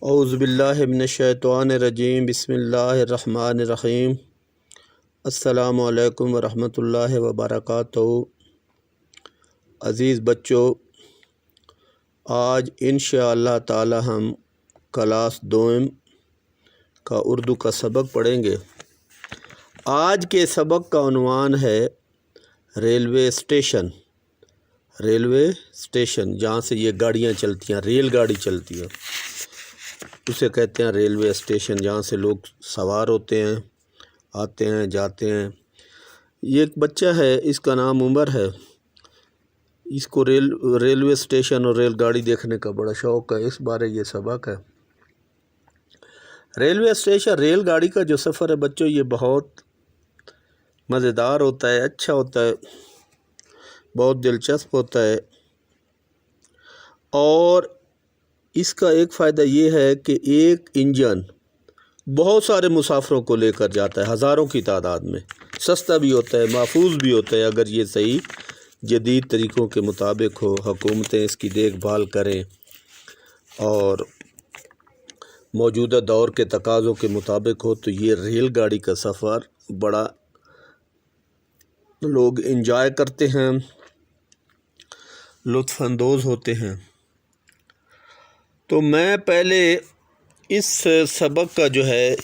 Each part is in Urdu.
اعوذ باللہ من الشیطان الرجیم بسم اللہ الرحمن الرحیم السلام علیکم ورحمۃ اللہ وبرکاتہ۔ عزیز بچوں، آج انشاءاللہ تعالی ہم کلاس دوم کا اردو کا سبق پڑھیں گے۔ آج کے سبق کا عنوان ہے ریلوے اسٹیشن۔ ریلوے اسٹیشن جہاں سے یہ گاڑیاں چلتی ہیں، ریل گاڑی چلتی ہے، اسے کہتے ہیں ریلوے اسٹیشن، جہاں سے لوگ سوار ہوتے ہیں، آتے ہیں، جاتے ہیں۔ یہ ایک بچہ ہے، اس کا نام عمر ہے۔ اس کو ریلوے اسٹیشن اور ریل گاڑی دیکھنے کا بڑا شوق ہے، اس بارے یہ سبق ہے۔ ریلوے اسٹیشن، ریل گاڑی کا جو سفر ہے بچوں، یہ بہت مزیدار ہوتا ہے، اچھا ہوتا ہے، بہت دلچسپ ہوتا ہے، اور اس کا ایک فائدہ یہ ہے کہ ایک انجن بہت سارے مسافروں کو لے کر جاتا ہے، ہزاروں کی تعداد میں۔ سستا بھی ہوتا ہے، محفوظ بھی ہوتا ہے، اگر یہ صحیح جدید طریقوں کے مطابق ہو، حکومتیں اس کی دیکھ بھال کریں اور موجودہ دور کے تقاضوں کے مطابق ہو، تو یہ ریل گاڑی کا سفر بڑا لوگ انجوائے کرتے ہیں، لطف اندوز ہوتے ہیں۔ تو میں پہلے اس سبق کا جو ہے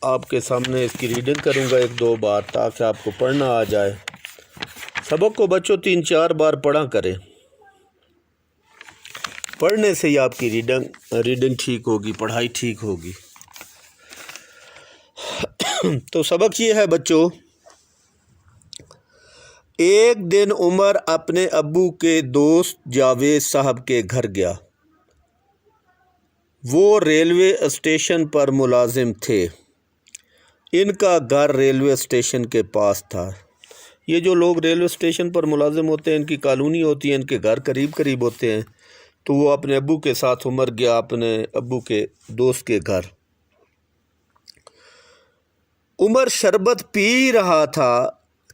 آپ کے سامنے اس کی ریڈنگ کروں گا ایک دو بار، تاکہ آپ کو پڑھنا آ جائے۔ سبق کو بچوں 3-4 بار پڑھا کریں، پڑھنے سے ہی آپ کی ریڈنگ ٹھیک ہوگی، پڑھائی ٹھیک ہوگی۔ تو سبق یہ ہے بچوں، ایک دن عمر اپنے ابو کے دوست جاوید صاحب کے گھر گیا۔ وہ ریلوے اسٹیشن پر ملازم تھے۔ ان کا گھر ریلوے اسٹیشن کے پاس تھا۔ یہ جو لوگ ریلوے اسٹیشن پر ملازم ہوتے ہیں، ان کی کالونی ہوتی ہے، ان کے گھر قریب قریب ہوتے ہیں۔ تو وہ اپنے ابو کے ساتھ عمر گیا اپنے ابو کے دوست کے گھر۔ عمر شربت پی رہا تھا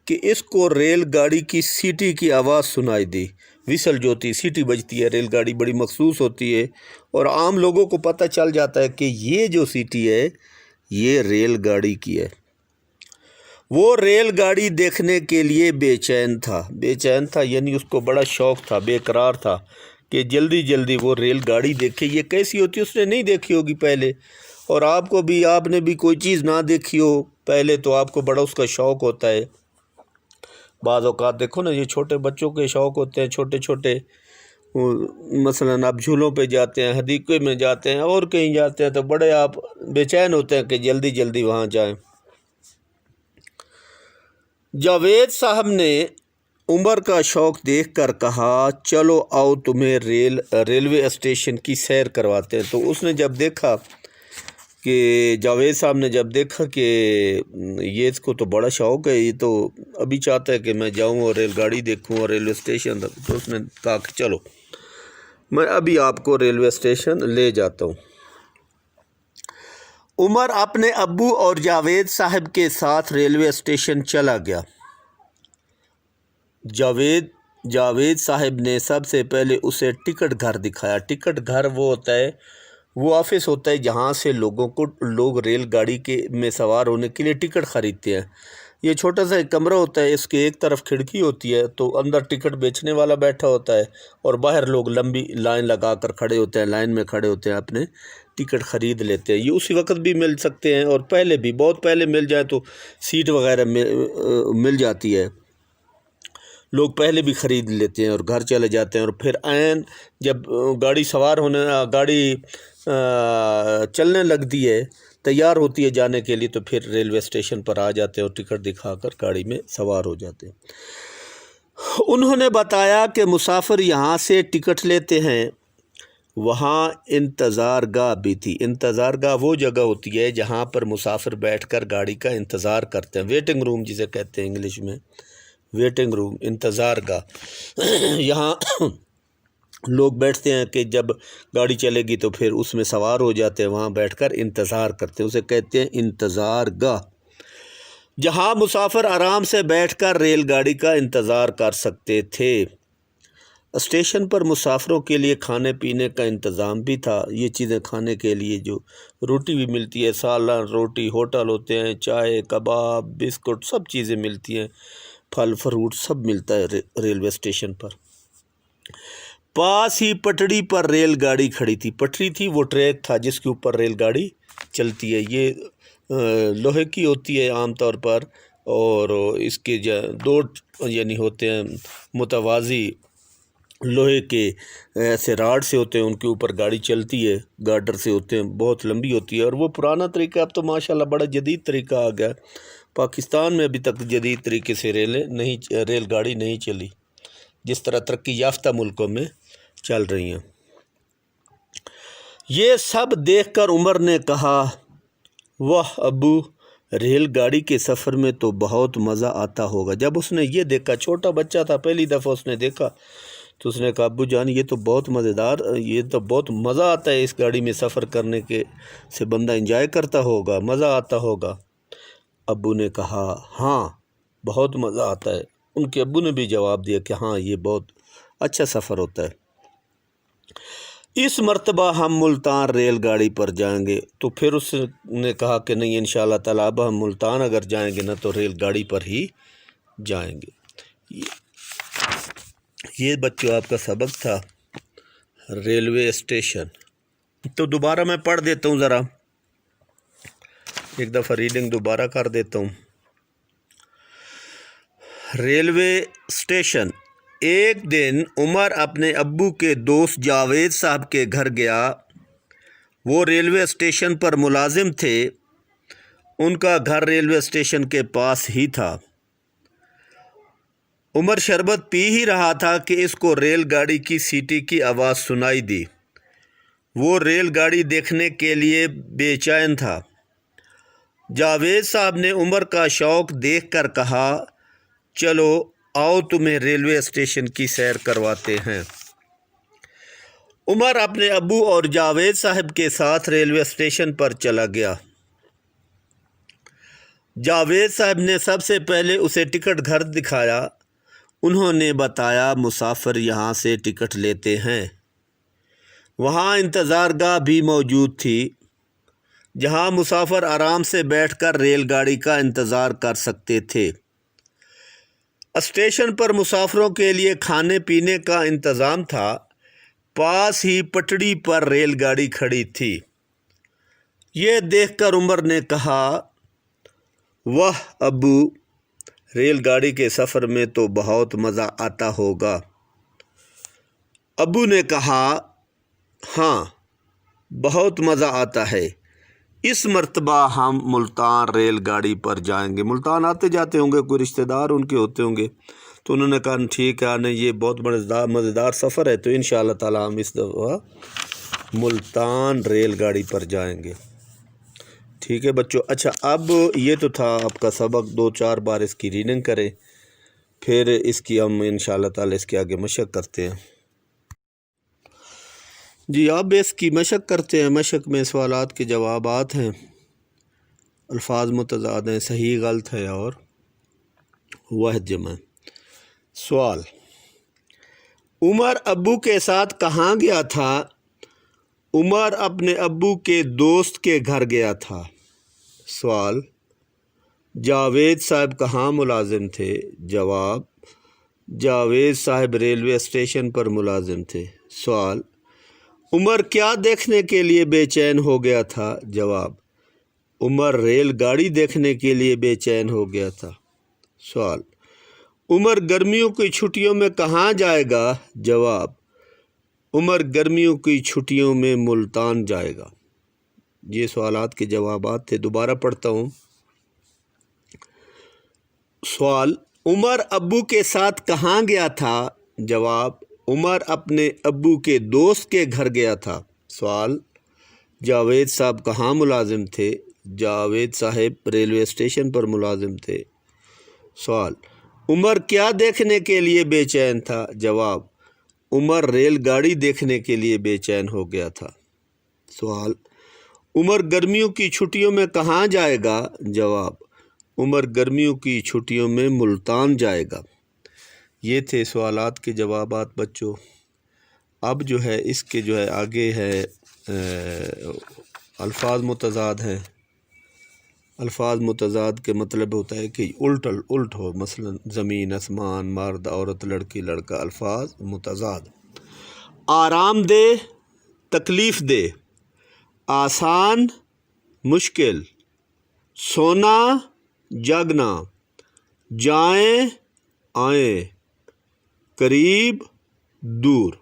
کہ اس کو ریل گاڑی کی سیٹی کی آواز سنائی دی۔ وسل جو ہوتی ہے، سیٹی بجتی ہے، ریل گاڑی بڑی مخصوص ہوتی ہے، اور عام لوگوں کو پتہ چل جاتا ہے کہ یہ جو سیٹی ہے یہ ریل گاڑی کی ہے۔ وہ ریل گاڑی دیکھنے کے لیے بے چین تھا، یعنی اس کو بڑا شوق تھا، بے قرار تھا کہ جلدی جلدی وہ ریل گاڑی دیکھے۔ یہ کیسی ہوتی ہے اس نے نہیں دیکھی ہوگی پہلے، اور آپ نے بھی کوئی چیز نہ دیکھی ہو پہلے، تو آپ کو بڑا اس کا شوق ہوتا ہے۔ بعض اوقات دیکھو نا، یہ چھوٹے بچوں کے شوق ہوتے ہیں، چھوٹے چھوٹے، مثلاً آپ جھولوں پہ جاتے ہیں، حدیقے میں جاتے ہیں، اور کہیں جاتے ہیں، تو بڑے آپ بے چین ہوتے ہیں کہ جلدی جلدی وہاں جائیں۔ جاوید صاحب نے عمر کا شوق دیکھ کر کہا، چلو آؤ تمہیں ریلوے اسٹیشن کی سیر کرواتے ہیں۔ تو اس نے جب دیکھا کہ جاوید صاحب نے جب دیکھا کہ یہ اس کو تو بڑا شوق ہے، یہ تو ابھی چاہتا ہے کہ میں جاؤں اور ریل گاڑی دیکھوں اور ریلوے اسٹیشن، تو اس نے کہا کہ چلو میں ابھی آپ کو ریلوے اسٹیشن لے جاتا ہوں۔ عمر اپنے ابو اور جاوید صاحب کے ساتھ ریلوے اسٹیشن چلا گیا۔ جاوید صاحب نے سب سے پہلے اسے ٹکٹ گھر دکھایا۔ ٹکٹ گھر وہ ہوتا ہے، وہ آفس ہوتا ہے جہاں سے لوگ ریل گاڑی میں سوار ہونے کے لیے ٹکٹ خریدتے ہیں۔ یہ چھوٹا سا ایک کمرہ ہوتا ہے، اس کے ایک طرف کھڑکی ہوتی ہے، تو اندر ٹکٹ بیچنے والا بیٹھا ہوتا ہے، اور باہر لوگ لمبی لائن لگا کر کھڑے ہوتے ہیں، لائن میں کھڑے ہوتے ہیں، اپنے ٹکٹ خرید لیتے ہیں۔ یہ اسی وقت بھی مل سکتے ہیں، اور پہلے بھی، بہت پہلے مل جائے تو سیٹ وغیرہ مل جاتی ہے، لوگ پہلے بھی خرید لیتے ہیں اور گھر چلے جاتے ہیں، اور پھر عین جب گاڑی چلنے لگتی ہے، تیار ہوتی ہے جانے کے لیے، تو پھر ریلوے اسٹیشن پر آ جاتے ہیں اور ٹکٹ دکھا کر گاڑی میں سوار ہو جاتے ہیں۔ انہوں نے بتایا کہ مسافر یہاں سے ٹکٹ لیتے ہیں۔ وہاں انتظار گاہ بھی تھی۔ انتظار گاہ وہ جگہ ہوتی ہے جہاں پر مسافر بیٹھ کر گاڑی کا انتظار کرتے ہیں، ویٹنگ روم جسے کہتے ہیں انگلش میں، ویٹنگ روم، انتظار گاہ۔ یہاں لوگ بیٹھتے ہیں کہ جب گاڑی چلے گی تو پھر اس میں سوار ہو جاتے ہیں، وہاں بیٹھ کر انتظار کرتے ہیں، اسے کہتے ہیں انتظار گاہ، جہاں مسافر آرام سے بیٹھ کر ریل گاڑی کا انتظار کر سکتے تھے۔ اسٹیشن پر مسافروں کے لیے کھانے پینے کا انتظام بھی تھا۔ یہ چیزیں کھانے کے لیے جو روٹی بھی ملتی ہے، سالن، روٹی، ہوٹل ہوتے ہیں، چائے، کباب، بسکٹ، سب چیزیں ملتی ہیں، پھل فروٹ سب ملتا ہے ریلوے اسٹیشن پر۔ پاس ہی پٹڑی پر ریل گاڑی کھڑی تھی۔ پٹری تھی، وہ ٹریک تھا جس کے اوپر ریل گاڑی چلتی ہے۔ یہ لوہے کی ہوتی ہے عام طور پر، اور اس کے دو یعنی ہوتے ہیں متوازی لوہے کے ایسے راڈ سے ہوتے ہیں، ان کے اوپر گاڑی چلتی ہے، گارڈر سے ہوتے ہیں، بہت لمبی ہوتی ہے۔ اور وہ پرانا طریقہ، اب تو ماشاءاللہ بڑا جدید طریقہ آ گیا۔ پاکستان میں ابھی تک جدید طریقے سے ریل گاڑی نہیں چلی، جس طرح ترقی یافتہ ملکوں میں چل رہی ہیں۔ یہ سب دیکھ کر عمر نے کہا، واہ ابو، ریل گاڑی کے سفر میں تو بہت مزہ آتا ہوگا۔ جب اس نے یہ دیکھا، چھوٹا بچہ تھا، پہلی دفعہ اس نے دیکھا، تو اس نے کہا، ابو جان یہ تو بہت مزیدار، یہ تو بہت مزہ آتا ہے اس گاڑی میں سفر کرنے کے سے، بندہ انجوائے کرتا ہوگا، مزہ آتا ہوگا۔ ابو نے کہا، ہاں بہت مزہ آتا ہے۔ ان کے ابو نے بھی جواب دیا کہ ہاں یہ بہت اچھا سفر ہوتا ہے۔ اس مرتبہ ہم ملتان ریل گاڑی پر جائیں گے۔ تو پھر اس نے کہا کہ نہیں، انشاءاللہ تعالیٰ اب ہم ملتان اگر جائیں گے نا تو ریل گاڑی پر ہی جائیں گے۔ یہ بچوں آپ کا سبق تھا ریلوے اسٹیشن۔ تو دوبارہ میں پڑھ دیتا ہوں، ذرا ایک دفعہ ریڈنگ دوبارہ کر دیتا ہوں۔ Railway station. ایک دن عمر اپنے ابو کے دوست جاوید صاحب کے گھر گیا۔ وہ ریلوے اسٹیشن پر ملازم تھے۔ ان کا گھر ریلوے اسٹیشن کے پاس ہی تھا۔ عمر شربت پی ہی رہا تھا کہ اس کو ریل گاڑی کی سیٹی کی آواز سنائی دی۔ وہ ریل گاڑی دیکھنے کے لیے بے چین تھا۔ جاوید صاحب نے عمر کا شوق دیکھ کر کہا، چلو آؤ تمہیں ریلوے اسٹیشن کی سیر کرواتے ہیں۔ عمر اپنے ابو اور جاوید صاحب کے ساتھ ریلوے اسٹیشن پر چلا گیا۔ جاوید صاحب نے سب سے پہلے اسے ٹکٹ گھر دکھایا۔ انہوں نے بتایا، مسافر یہاں سے ٹکٹ لیتے ہیں۔ وہاں انتظار گاہ بھی موجود تھی، جہاں مسافر آرام سے بیٹھ کر ریل گاڑی کا انتظار کر سکتے تھے۔ اسٹیشن پر مسافروں کے لیے کھانے پینے کا انتظام تھا۔ پاس ہی پٹڑی پر ریل گاڑی کھڑی تھی۔ یہ دیکھ کر عمر نے کہا، واہ ابو، ریل گاڑی کے سفر میں تو بہت مزہ آتا ہوگا۔ ابو نے کہا، ہاں بہت مزہ آتا ہے۔ اس مرتبہ ہم ملتان ریل گاڑی پر جائیں گے۔ ملتان آتے جاتے ہوں گے، کوئی رشتہ دار ان کے ہوتے ہوں گے، تو انہوں نے کہا ٹھیک ہے، نہیں یہ بہت مزیدار سفر ہے، تو انشاءاللہ تعالیٰ ہم اس دفعہ ملتان ریل گاڑی پر جائیں گے۔ ٹھیک ہے بچوں۔ اچھا، اب یہ تو تھا آپ کا سبق، 2-4 بار اس کی ریڈنگ کریں، پھر اس کی ہم انشاءاللہ تعالیٰ اس کے آگے مشق کرتے ہیں۔ جی، اب اس کی مشق کرتے ہیں۔ مشق میں سوالات کے جوابات ہیں، الفاظ متضاد ہیں، صحیح غلط ہے اور واحد جمع۔ سوال، عمر ابو کے ساتھ کہاں گیا تھا؟ عمر اپنے ابو کے دوست کے گھر گیا تھا۔ سوال، جاوید صاحب کہاں ملازم تھے؟ جواب، جاوید صاحب ریلوے اسٹیشن پر ملازم تھے۔ سوال، عمر کیا دیکھنے کے لیے بے چین ہو گیا تھا؟ جواب، عمر ریل گاڑی دیکھنے کے لیے بے چین ہو گیا تھا۔ سوال، عمر گرمیوں کی چھٹیوں میں کہاں جائے گا؟ جواب، عمر گرمیوں کی چھٹیوں میں ملتان جائے گا۔ یہ سوالات کے جوابات تھے، دوبارہ پڑھتا ہوں۔ سوال، عمر ابو کے ساتھ کہاں گیا تھا؟ جواب، عمر اپنے ابو کے دوست کے گھر گیا تھا۔ سوال، جاوید صاحب کہاں ملازم تھے؟ جاوید صاحب ریلوے اسٹیشن پر ملازم تھے۔ سوال، عمر کیا دیکھنے کے لیے بے چین تھا؟ جواب، عمر ریل گاڑی دیکھنے کے لیے بے چین ہو گیا تھا۔ سوال، عمر گرمیوں کی چھٹیوں میں کہاں جائے گا؟ جواب، عمر گرمیوں کی چھٹیوں میں ملتان جائے گا۔ یہ تھے سوالات کے جوابات بچوں۔ اب جو ہے اس کے جو ہے آگے ہے الفاظ متضاد ہیں۔ الفاظ متضاد کے مطلب ہوتا ہے کہ الٹ ہو، مثلا زمین آسمان، مرد عورت، لڑکی لڑکا۔ الفاظ متضاد: آرام دہ، تکلیف دہ، آسان، مشکل، سونا، جاگنا، جائیں، آئیں، قریب، دور۔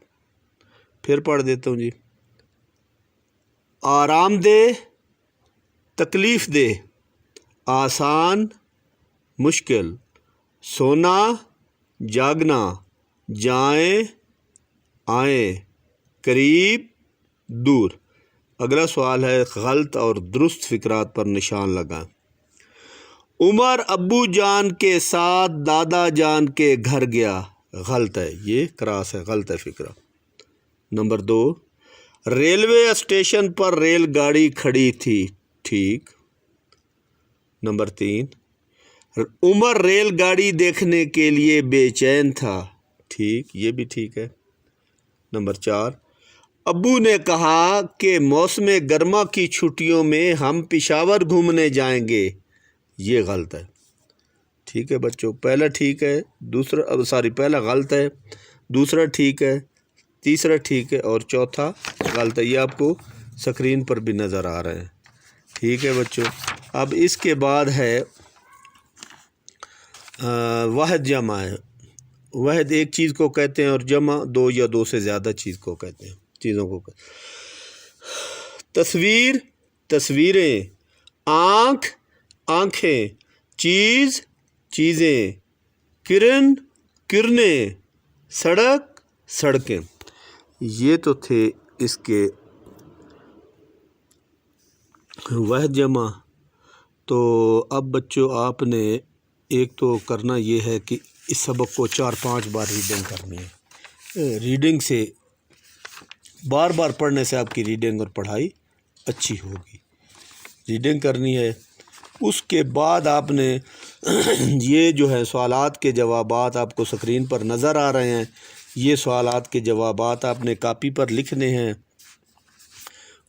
پھر پڑھ دیتا ہوں جی۔ آرام دہ، تکلیف دہ، آسان، مشکل، سونا، جاگنا، جائیں، آئیں، قریب، دور۔ اگلا سوال ہے غلط اور درست فقرات پر نشان لگائیں۔ عمر ابو جان کے ساتھ دادا جان کے گھر گیا۔ غلط ہے، یہ کراس ہے، غلط ہے فقرہ۔ نمبر 2، ریلوے اسٹیشن پر ریل گاڑی کھڑی تھی۔ ٹھیک۔ نمبر 3، عمر ریل گاڑی دیکھنے کے لیے بے چین تھا۔ ٹھیک، یہ بھی ٹھیک ہے۔ نمبر 4، ابو نے کہا کہ موسم گرما کی چھٹیوں میں ہم پشاور گھومنے جائیں گے۔ یہ غلط ہے۔ ٹھیک ہے بچوں، پہلا ٹھیک ہے، پہلا غلط ہے، دوسرا ٹھیک ہے، تیسرا ٹھیک ہے اور چوتھا غلط ہے۔ یہ آپ کو سکرین پر بھی نظر آ رہے ہیں۔ ٹھیک ہے بچوں، اب اس کے بعد ہے واحد جمع ہے۔ واحد ایک چیز کو کہتے ہیں اور جمع دو یا دو سے زیادہ چیزوں کو کہتے ہیں۔ تصویر، تصویریں، آنکھ، آنکھیں، چیز، چیزیں، کرن، کرنیں، سڑک، سڑکیں۔ یہ تو تھے اس کے واحد جمع۔ تو اب بچوں آپ نے ایک تو کرنا یہ ہے کہ اس سبق کو 4-5 بار ریڈنگ کرنی ہے۔ ریڈنگ سے بار بار پڑھنے سے آپ کی ریڈنگ اور پڑھائی اچھی ہوگی۔ ریڈنگ کرنی ہے۔ اس کے بعد آپ نے یہ جو ہے سوالات کے جوابات آپ کو سکرین پر نظر آ رہے ہیں، یہ سوالات کے جوابات آپ نے کاپی پر لکھنے ہیں،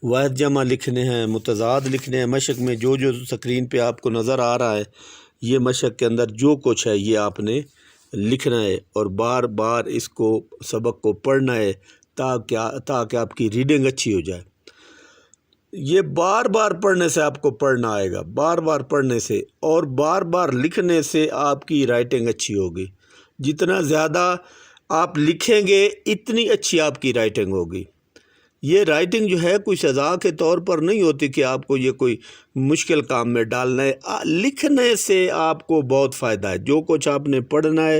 واحد جمع لکھنے ہیں، متضاد لکھنے ہیں۔ مشق میں جو سکرین پہ آپ کو نظر آ رہا ہے، یہ مشق کے اندر جو کچھ ہے یہ آپ نے لکھنا ہے اور بار بار اس کو سبق کو پڑھنا ہے تاکہ آپ کی ریڈنگ اچھی ہو جائے۔ یہ بار بار پڑھنے سے آپ کو پڑھنا آئے گا، بار بار پڑھنے سے اور بار بار لکھنے سے آپ کی رائٹنگ اچھی ہوگی۔ جتنا زیادہ آپ لکھیں گے اتنی اچھی آپ کی رائٹنگ ہوگی۔ یہ رائٹنگ جو ہے کوئی سزا کے طور پر نہیں ہوتی کہ آپ کو یہ کوئی مشکل کام میں ڈالنا ہے۔ لکھنے سے آپ کو بہت فائدہ ہے۔ جو کچھ آپ نے پڑھنا ہے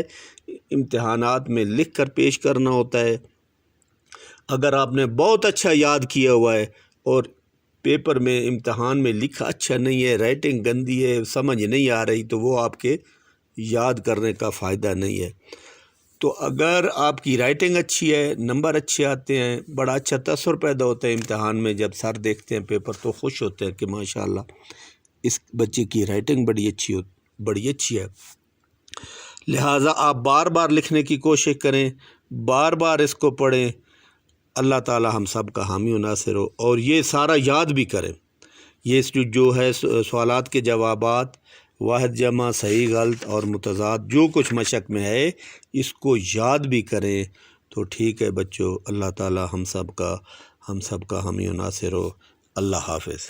امتحانات میں لکھ کر پیش کرنا ہوتا ہے۔ اگر آپ نے بہت اچھا یاد کیا ہوا ہے اور پیپر میں امتحان میں لکھا اچھا نہیں ہے، رائٹنگ گندی ہے، سمجھ نہیں آ رہی، تو وہ آپ کے یاد کرنے کا فائدہ نہیں ہے۔ تو اگر آپ کی رائٹنگ اچھی ہے، نمبر اچھے آتے ہیں، بڑا اچھا تاثر پیدا ہوتا ہے امتحان میں۔ جب سر دیکھتے ہیں پیپر تو خوش ہوتے ہیں کہ ماشاءاللہ اس بچے کی رائٹنگ بڑی اچھی ہے۔ لہٰذا آپ بار بار لکھنے کی کوشش کریں، بار بار اس کو پڑھیں۔ اللہ تعالی ہم سب کا حامی و ناصر ہو، اور یہ سارا یاد بھی کریں۔ یہ جو ہے سوالات کے جوابات، واحد جمع، صحیح غلط اور متضاد جو کچھ مشق میں ہے اس کو یاد بھی کریں۔ تو ٹھیک ہے بچوں، اللہ تعالی ہم سب کا حامی و ناصر ہو۔ اللہ حافظ۔